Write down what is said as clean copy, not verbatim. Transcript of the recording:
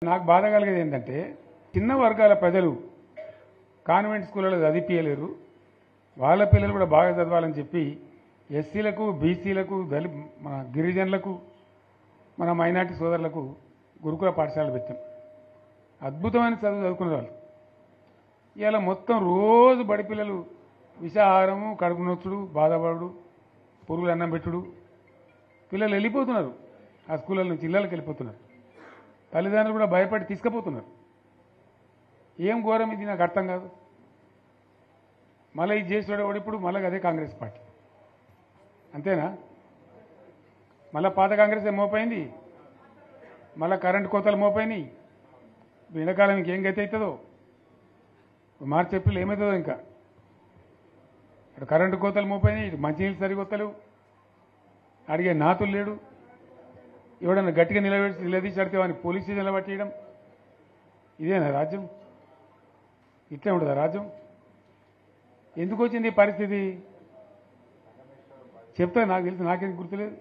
నాకు బాధ కలిగేది ఏంటంటే చిన్న వర్గాల ప్రజలు కాన్వెంట్ స్కూళ్ళలో చదివించలేరు, వాళ్ళ పిల్లలు కూడా బాగా చదవాలని చెప్పి ఎస్సీలకు, బీసీలకు, మన గిరిజనులకు, మన మైనార్టీ సోదరులకు గురుకుల పాఠశాలలు పెట్టాం. అద్భుతమైన చదువు చదువుకునే వాళ్ళు ఇవాళ మొత్తం రోజు బడి పిల్లలు విషాహారము, కడుపు నొచ్చుడు, బాధపడు, పురుగులు అన్నం పెట్టుడు, పిల్లలు వెళ్ళిపోతున్నారు. ఆ స్కూళ్ళ నుంచి ఇళ్ళకి వెళ్ళిపోతున్నారు. తల్లిదండ్రులు కూడా భయపడి తీసుకుపోతున్నారు. ఏం ఘోరం ఇది, నాకు అర్థం కాదు. మళ్ళీ ఇది చేసేవాడు ఇప్పుడు మళ్ళీ అదే కాంగ్రెస్ పార్టీ అంతేనా? మళ్ళీ పాత కాంగ్రెస్ మోపైంది, మళ్ళీ కరెంటు కోతలు మోపైనాయి. ఎండాకాలం ఇంకేం గతి అవుతుందో, మార్చి ఏప్రిల్ ఏమవుతుందో. ఇంకా ఇటు కరెంటు కోతలు మోపైనాయి, ఇటు మంచినీళ్ళు సరిగొత్తలేవు, అడిగే నాతులు లేడు. ఎవడన్నా గట్టిగా నిలదీసి అడితే వాడిని పోలీస్ స్టేషన్లో పట్టేయడం. ఇదేనా రాజ్యం? ఇట్లే ఉంటుందా రాజ్యం? ఎందుకు వచ్చింది ఈ పరిస్థితి చెప్తే నాకు తెలిసి నాకేం గుర్తులేదు.